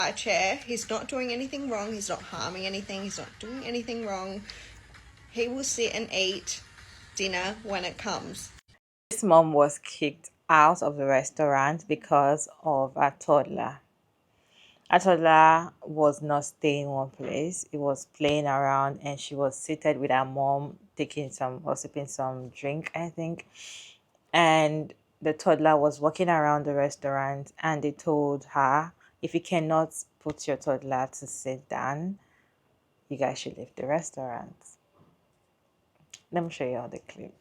high chair. He's not doing anything wrong. He's not harming anything. He's not doing anything wrong. He will sit and eat dinner when it comes. This mom was kicked out of the restaurant because of a toddler. A toddler was not staying in one place. It was playing around and she was seated with her mom taking some or sipping some drink, I think. And the toddler was walking around the restaurant and they told her, if you cannot put your toddler to sit down, you guys should leave the restaurant. Let me show you all the clip.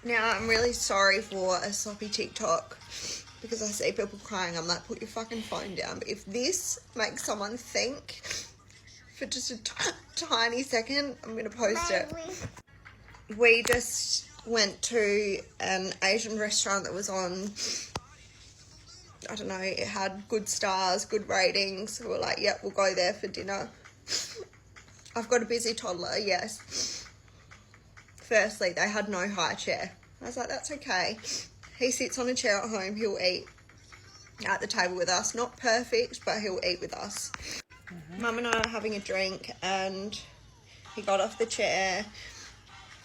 Now, I'm really sorry for a sloppy TikTok because I see people crying. I'm like, put your fucking phone down. But if this makes someone think for just a tiny second, I'm going to post it. We just went to an Asian restaurant that was on, I don't know, it had good stars, good ratings. So we're like, yep, we'll go there for dinner. I've got a busy toddler, yes. Firstly, they had no high chair. I was like, that's okay. He sits on a chair at home, he'll eat at the table with us. Not perfect, but he'll eat with us. Mum and I are having a drink and he got off the chair.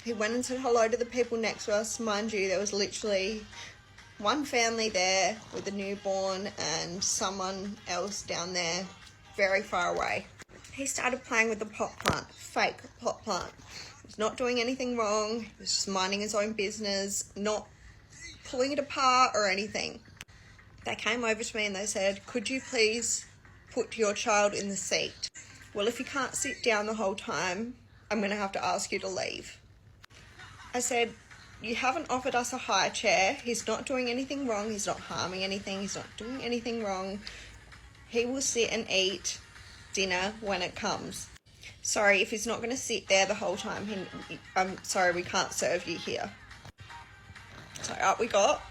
He went and said hello to the people next to us. Mind you, there was literally one family there with a newborn and someone else down there very far away. He started playing with the pot plant, fake pot plant. He's not doing anything wrong. He was just minding his own business, not pulling it apart or anything. They came over to me and they said, could you please put your child in the seat? Well, if you can't sit down the whole time, I'm going to have to ask you to leave. I said, you haven't offered us a high chair. He's not doing anything wrong. He's not harming anything. He's not doing anything wrong. He will sit and eat dinner when it comes. Sorry, if he's not going to sit there the whole time, I'm sorry, we can't serve you here. So up we got,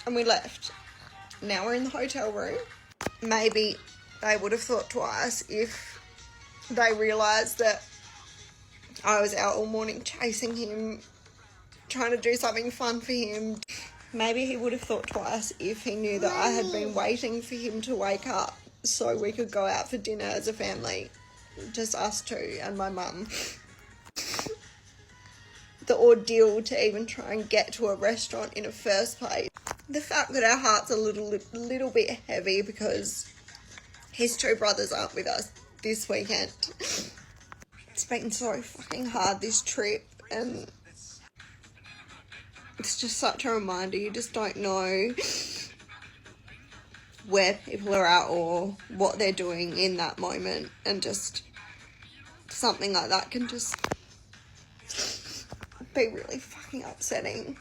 and we left. Now we're in the hotel room. Maybe they would have thought twice if they realised that I was out all morning chasing him, trying to do something fun for him. Maybe he would have thought twice if he knew that I had been waiting for him to wake up so we could go out for dinner as a family. Just us two and my mum. The ordeal to even try and get to a restaurant in the first place. The fact that our hearts are a little bit heavy because his two brothers aren't with us this weekend. It's been so fucking hard, this trip, and it's just such a reminder. You just don't know where people are at or what they're doing in that moment, and just something like that can just be really fucking upsetting.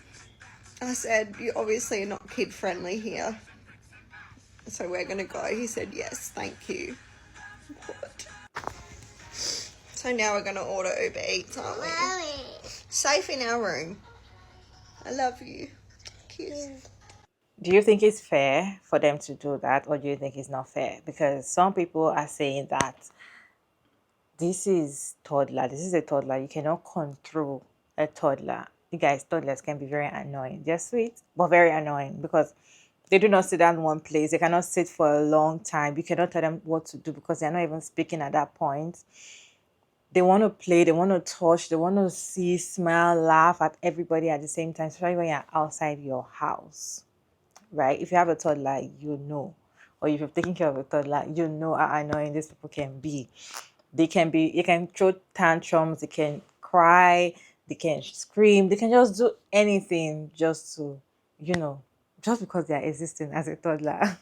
I said, you obviously are not kid friendly here, so we're gonna go. He said, yes, thank you. What? So now we're gonna order Uber Eats, aren't we? Mommy. Safe in our room. I love you. Kiss. Do you think it's fair for them to do that, or do you think it's not fair? Because some people are saying that this is a toddler. You cannot control a toddler. You guys, toddlers can be very annoying. They're sweet, but very annoying because they do not sit down in one place. They cannot sit for a long time. You cannot tell them what to do because they're not even speaking at that point. They want to play, they want to touch, they want to see, smile, laugh at everybody at the same time, especially when you're outside your house, right? If you have a toddler, you know, or if you're taking care of a toddler, you know how annoying these people can be. They can throw tantrums, they can cry, they can scream, they can just do anything just to, just because they are existing as a toddler.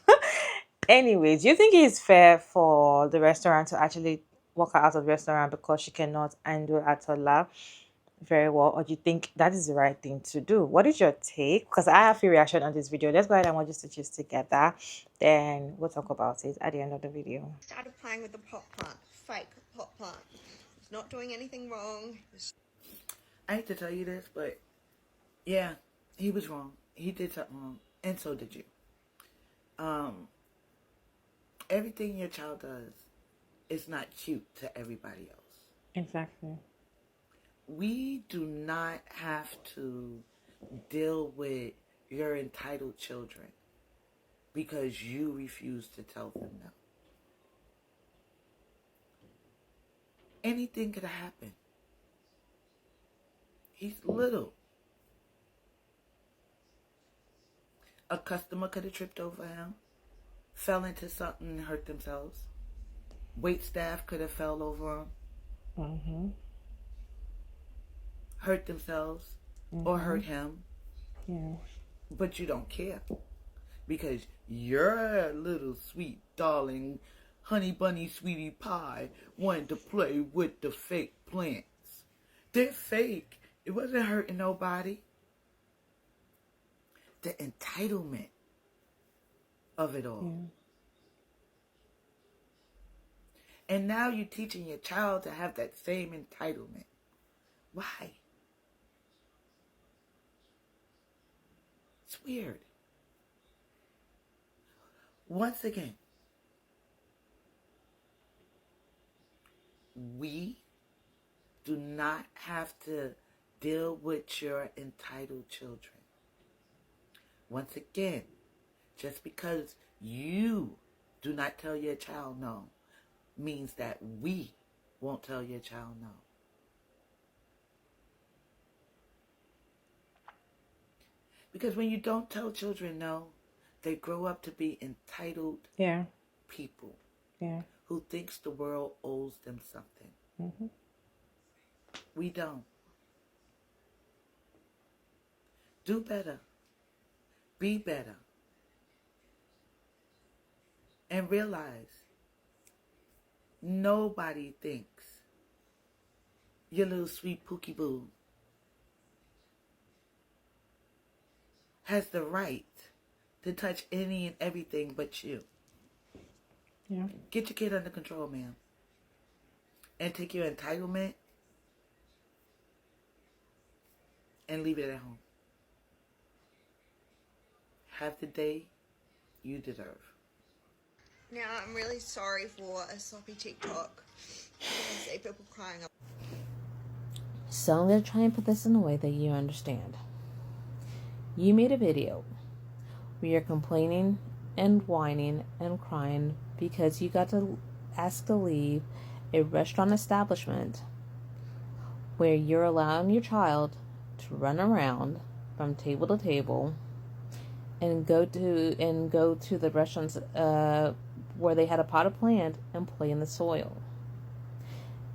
Anyways, do you think it's fair for the restaurant to actually walk her out of the restaurant because she cannot handle a toddler very well, or do you think that is the right thing to do? What is your take? Because I have a reaction on this video. Let's go ahead and watch the stitches together, then we'll talk about it at the end of the video. Started playing with the pot plant, fake pot plant. He's not doing anything wrong. I hate to tell you this, but yeah, he was wrong. He did something wrong, and so did you. Everything your child does is not cute to everybody else. Exactly. We do not have to deal with your entitled children because you refuse to tell them no. anything could have happened. He's little. A customer could have tripped over him, fell into something and hurt themselves. Wait staff could have fell over him, hurt themselves, or hurt him. Yeah. But you don't care because your little sweet darling honey bunny sweetie pie wanted to play with the fake plants. They're fake. It wasn't hurting nobody. The entitlement of it all. Yeah. And now you're teaching your child to have that same entitlement. Why? It's weird. Once again, we do not have to deal with your entitled children. Once again, just because you do not tell your child no means that we won't tell your child no. Because when you don't tell children no, they grow up to be entitled people who thinks the world owes them something. We don't. Do better. Be better. And realize nobody thinks your little sweet pookie boo has the right to touch any and everything but you. Yeah. Get your kid under control, ma'am. And take your entitlement and leave it at home. Have the day you deserve. Now, I'm really sorry for a sloppy TikTok. I see people crying. So I'm going to try and put this in a way that you understand. You made a video where you're complaining and whining and crying because you got to ask to leave a restaurant establishment where you're allowing your child to run around from table to table and go to the restaurants where they had a potted plant and play in the soil.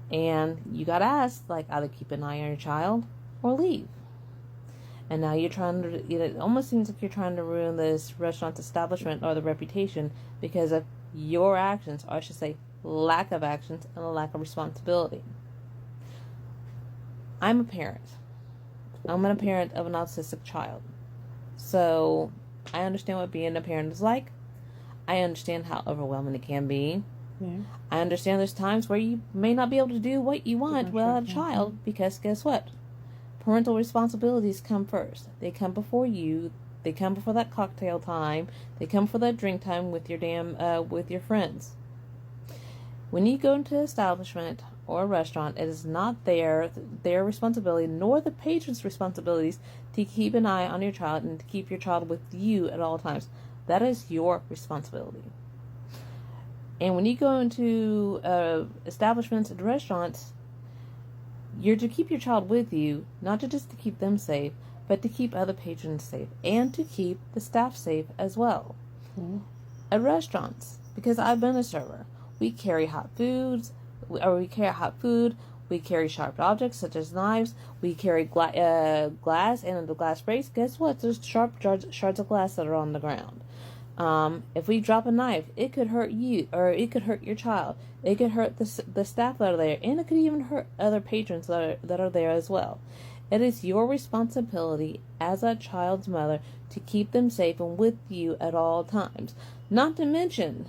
And you got asked, like, either keep an eye on your child or leave. And now you're trying to, it almost seems like you're trying to ruin this restaurant establishment or the reputation because of your actions, or I should say lack of actions and a lack of responsibility. I'm a parent. I'm a parent of an autistic child. So I understand what being a parent is like. I understand how overwhelming it can be. Yeah. I understand there's times where you may not be able to do what you want without a child because guess what? Parental responsibilities come first. They come before you. They come before that cocktail time. They come for that drink time with your with your friends. When you go into an establishment or a restaurant, it is not their responsibility nor the patron's responsibilities to keep an eye on your child and to keep your child with you at all times. That is your responsibility. And when you go into establishments and restaurants, you're to keep your child with you, not just to keep them safe, but to keep other patrons safe and to keep the staff safe as well. Mm-hmm. At restaurants, because I've been a server, we carry hot food, we carry sharp objects such as knives, we carry glass, and the glass breaks. Guess what? There's sharp shards of glass that are on the ground. If we drop a knife, it could hurt you, or it could hurt your child. It could hurt the staff that are there, and it could even hurt other patrons that are there as well. It is your responsibility as a child's mother to keep them safe and with you at all times. Not to mention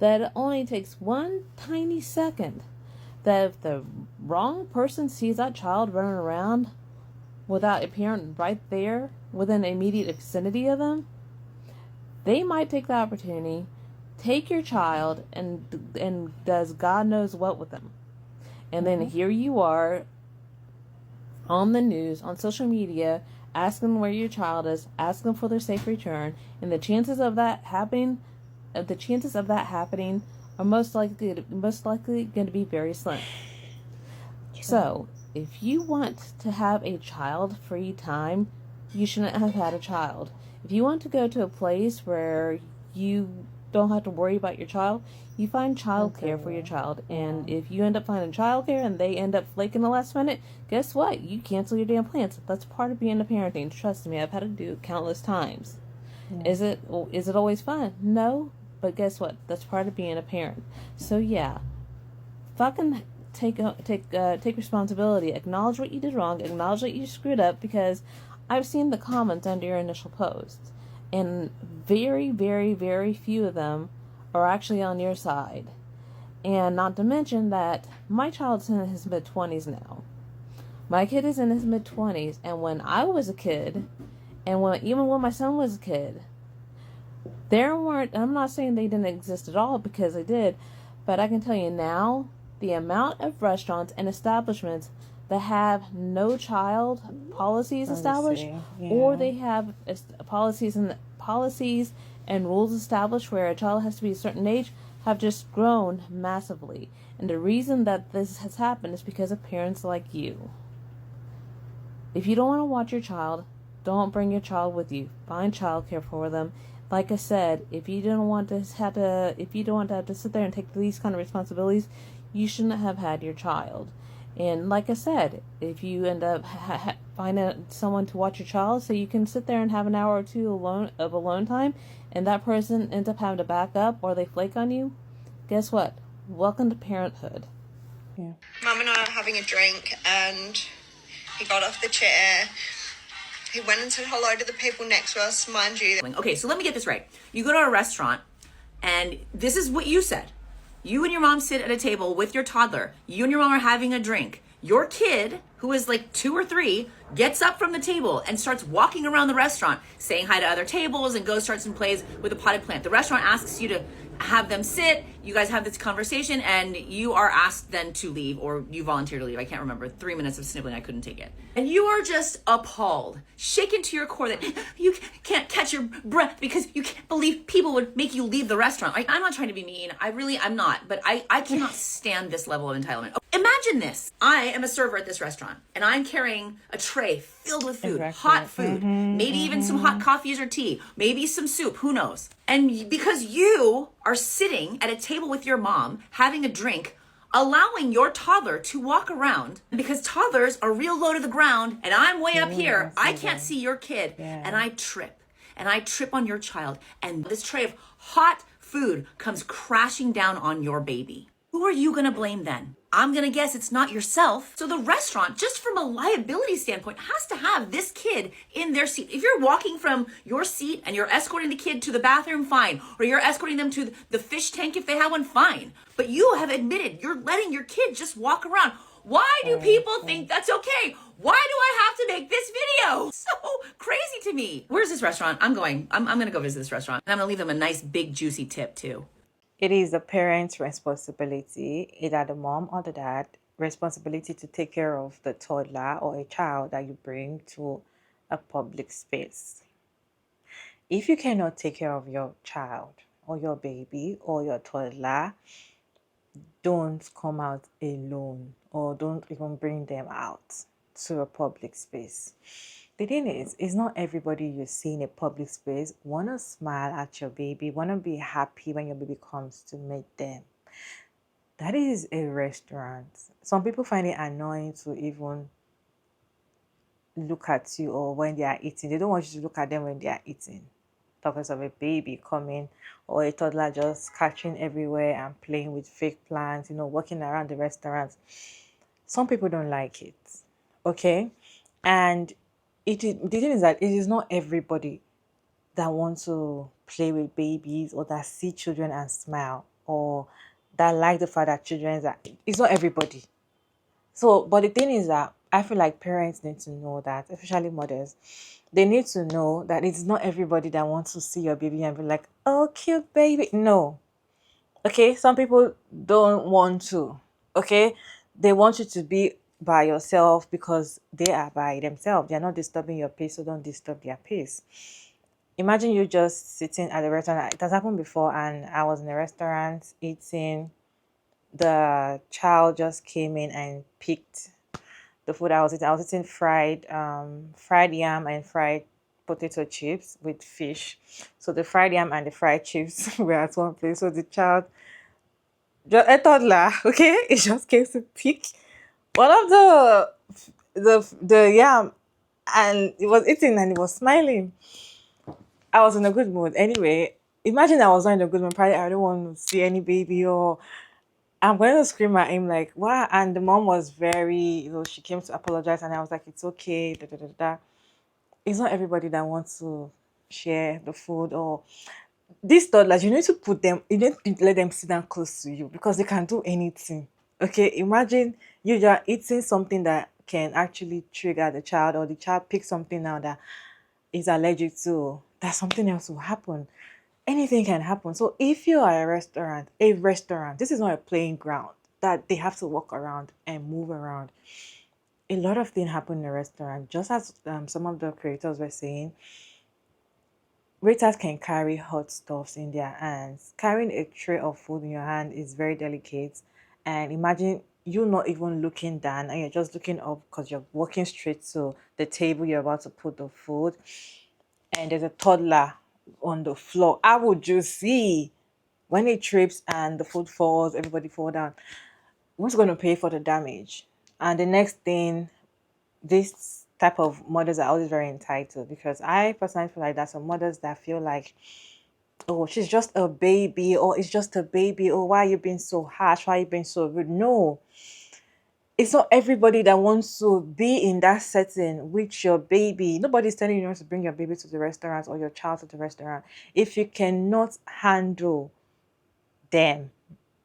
that it only takes one tiny second that if the wrong person sees that child running around without a parent right there within the immediate vicinity of them, they might take the opportunity, take your child, and does God knows what with them. And then here you are on the news, on social media, asking where your child is, asking for their safe return, and the chances of that happening are most likely going to be very slim. So, if you want to have a child-free time, you shouldn't have had a child. If you want to go to a place where you don't have to worry about your child, you find childcare for your child. And if you end up finding childcare and they end up flaking the last minute, guess what? You cancel your damn plans. That's part of being a parenting. Trust me, I've had to do it countless times. Is it always fun? No, but guess what? That's part of being a parent. So yeah, fucking take responsibility. Acknowledge what you did wrong. Acknowledge that you screwed up, because I've seen the comments under your initial post, and very, very, very few of them are actually on your side. And not to mention that my child's in his mid-20s now. My kid is in his mid-20s, and when I was a kid, and even when my son was a kid, there weren't, I'm not saying they didn't exist at all, because they did, but I can tell you now, the amount of restaurants and establishments that have no child policies established, or they have policies and rules established where a child has to be a certain age, have just grown massively. And the reason that this has happened is because of parents like you. If you don't want to watch your child, don't bring your child with you. Find childcare for them. Like I said, if you don't want to have to sit there and take these kind of responsibilities, you shouldn't have had your child. And like I said, if you end up finding someone to watch your child, so you can sit there and have an hour or two alone time, and that person ends up having to back up or they flake on you, guess what? Welcome to parenthood. Yeah. Mum and I are having a drink, and he got off the chair. He went and said hello to the people next to us, mind you. Okay, so let me get this right. You go to a restaurant, and this is what you said. You and your mom sit at a table with your toddler. You and your mom are having a drink. Your kid, who is like 2 or 3, gets up from the table and starts walking around the restaurant, saying hi to other tables, and goes starts and plays with a potted plant. The restaurant asks you to have them sit. You guys have this conversation, and you are asked then to leave, or you volunteer to leave. I can't remember. 3 minutes of snibbling, I couldn't take it. And you are just appalled, shaken to your core that you can't catch your breath because you can't believe people would make you leave the restaurant. I'm not trying to be mean. I'm not. But I cannot stand this level of entitlement. Imagine this. I am a server at this restaurant, and I'm carrying a tray filled with food, hot food, maybe even some hot coffees or tea, maybe some soup, who knows? And because you are sitting at a table with your mom, having a drink, allowing your toddler to walk around, because toddlers are real low to the ground, and I'm way up here, I can't see your kid, and I trip on your child, and this tray of hot food comes crashing down on your baby. Who are you gonna blame then? I'm gonna guess it's not yourself. So the restaurant, just from a liability standpoint, has to have this kid in their seat. If you're walking from your seat and you're escorting the kid to the bathroom, fine. Or you're escorting them to the fish tank if they have one, fine. But you have admitted you're letting your kid just walk around. Why do people think that's okay? Why do I have to make this video? So crazy to me. Where's this restaurant? I'm gonna go visit this restaurant. And I'm gonna leave them a nice big juicy tip too. It is the parent's responsibility, either the mom or the dad, responsibility to take care of the toddler or a child that you bring to a public space. If you cannot take care of your child or your baby or your toddler, don't come out alone, or don't even bring them out to a public space. The thing is, it's not everybody you see in a public space want to smile at your baby, want to be happy when your baby comes to meet them. That is a restaurant. Some people find it annoying to even look at you or when they are eating. They don't want you to look at them when they are eating. Talkers of a baby coming or a toddler just catching everywhere and playing with fake plants, walking around the restaurant. Some people don't like it. Okay? And the thing is that it is not everybody that wants to play with babies or that see children and smile or that like the fact that it's not everybody. So, but the thing is that I feel like parents need to know that, especially mothers, they need to know that it's not everybody that wants to see your baby and be like, oh, cute baby. No. Okay, some people don't want to. Okay, they want you to be by yourself because they are by themselves. They're not disturbing your peace, so don't disturb their peace. Imagine you just sitting at a restaurant. It has happened before, and I was in a restaurant eating, the child just came in and picked the food I was eating. I was eating fried yam and fried potato chips with fish. So the fried yam and the fried chips were at one place. So the child, just a toddler, okay, it just came to pick one of the yam, and it was eating and it was smiling. I was in a good mood. Anyway, imagine I was not in a good mood. Probably I don't want to see any baby, or I'm going to scream at him like, "What?" And the mom was very, she came to apologize, and I was like, "It's okay." Da, da, da, da. It's not everybody that wants to share the food, or these toddlers. You need to put them. You need to let them sit down close to you because they can do anything. Okay, imagine you are eating something that can actually trigger the child, or the child picks something now that is allergic to. That something else will happen. Anything can happen. So if you are a restaurant, this is not a playing ground that they have to walk around and move around. A lot of things happen in a restaurant. Just as some of the creators were saying, waiters can carry hot stuffs in their hands. Carrying a tray of food in your hand is very delicate. And imagine you not even looking down and you're just looking up because you're walking straight to the table you're about to put the food, and there's a toddler on the floor. How would you see when it trips and the food falls, everybody fall down? Who's going to pay for the damage? And the next thing, this type of mothers are always very entitled, because I personally feel like there's some mothers that feel like, oh, she's just a baby, or it's just a baby, or why are you being so harsh? Why are you being so rude? No, it's not everybody that wants to be in that setting with your baby. Nobody's telling you not to bring your baby to the restaurant or your child to the restaurant. If you cannot handle them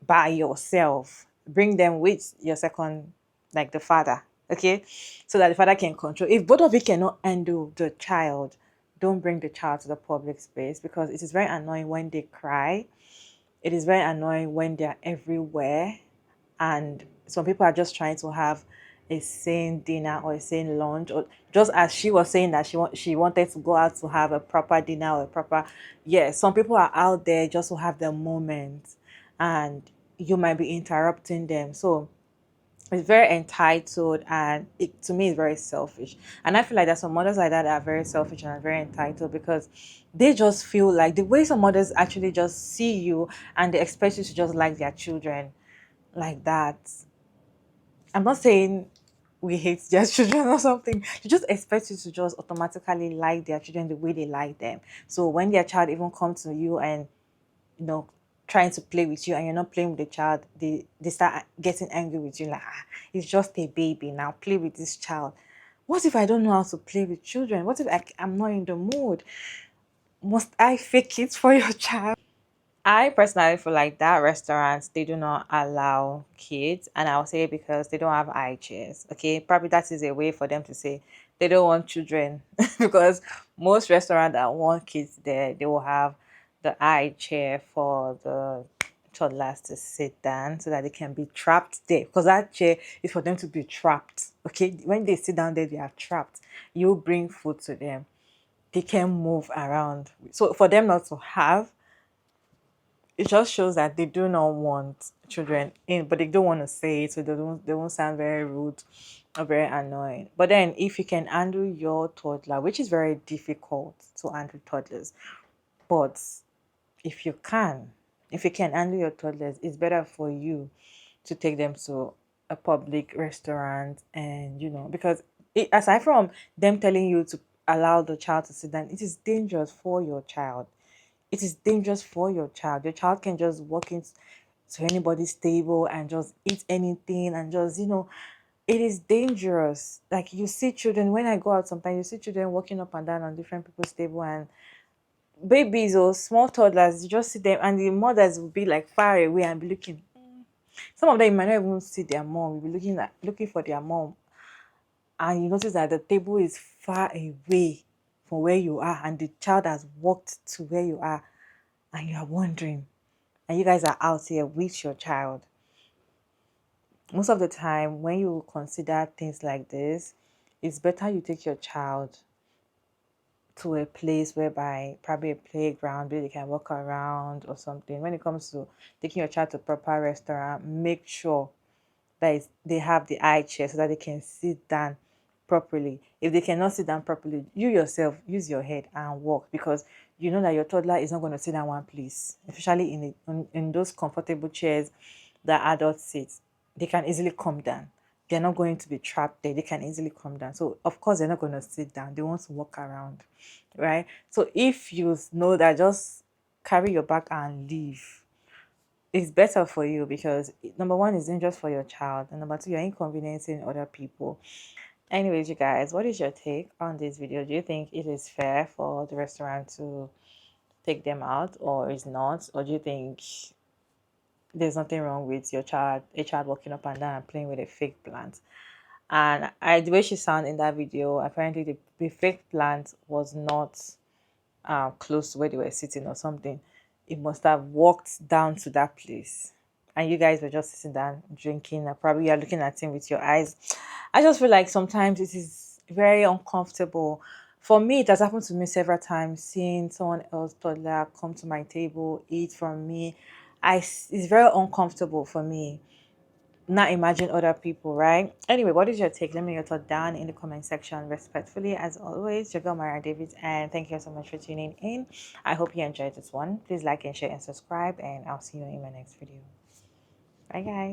by yourself, bring them with your second, like the father, okay, so that the father can control. If both of you cannot handle the child, don't bring the child to the public space, because it is very annoying when they cry. It is very annoying when they're everywhere, and some people are just trying to have a sane dinner or a sane lunch, or just as she was saying that she wanted to go out to have a proper dinner or a proper, yeah, some people are out there just to have their moment, and you might be interrupting them. So it's very entitled, and to me it's very selfish. And I feel like there's some mothers like that are very selfish and are very entitled, because they just feel like the way some mothers actually just see you and they expect you to just like their children like that. I'm not saying we hate their children or something. You just expect you to just automatically like their children the way they like them. So when their child even comes to you and, you know, trying to play with you and you're not playing with the child, they start getting angry with you, like, it's just a baby, now play with this child. What if I don't know how to play with children? What if I'm not in the mood? Must I fake it for your child? I personally feel like that restaurants, they do not allow kids, and I'll say because they don't have high chairs. Okay, probably that is a way for them to say they don't want children because most restaurants that want kids there, they will have the high chair for the toddlers to sit down so that they can be trapped there, because that chair is for them to be trapped. Okay, when they sit down there, they are trapped. You bring food to them, they can move around. So for them not to have, it just shows that they do not want children in, but they don't want to say it, so they won't sound very rude or very annoying. But then if you can handle your toddler, which is very difficult to handle toddlers, but if you can, if you can handle your toddlers, it's better for you to take them to a public restaurant, and because aside from them telling you to allow the child to sit down, it is dangerous for your child. It is dangerous for your child. Your child can just walk into anybody's table and just eat anything, and just, it is dangerous. Like, you see children, when I go out sometimes, you see children walking up and down on different people's table, and babies or small toddlers, you just see them, and the mothers will be like far away and be looking. Some of them you might not even see their mom. You'll be looking for their mom, and you notice that the table is far away from where you are, and the child has walked to where you are, and you are wondering, and you guys are out here with your child. Most of the time, when you consider things like this, it's better you take your child to a place whereby probably a playground where they can walk around or something. When it comes to taking your child to a proper restaurant, make sure that they have the high chair so that they can sit down properly. If they cannot sit down properly, you yourself use your head and walk, because you know that your toddler is not going to sit down one place, especially in those comfortable chairs that adults sit. They can easily come down. They're not going to be trapped there. They can easily come down. So of course they're not going to sit down. They want to walk around, right? So if you know that, just carry your bag and leave. It's better for you, because number one, is dangerous for your child, and number two, you're inconveniencing other people. Anyways, you guys, what is your take on this video? Do you think it is fair for the restaurant to take them out, or is not? Or do you think there's nothing wrong with a child walking up and down and playing with a fake plant? And the way she sounded in that video, apparently the fake plant was not close to where they were sitting or something. It must have walked down to that place, and you guys were just sitting down drinking, and probably you're looking at him with your eyes. I just feel like sometimes it is very uncomfortable. For me, it has happened to me several times, seeing someone else toddler come to my table, eat from me. It's very uncomfortable for me. Not imagine other people, right? Anyway, what is your take? Let me know your thought down in the comment section. Respectfully, as always, your girl Mara David, and thank you so much for tuning in. I hope you enjoyed this one. Please like and share and subscribe, and I'll see you in my next video. Bye, guys.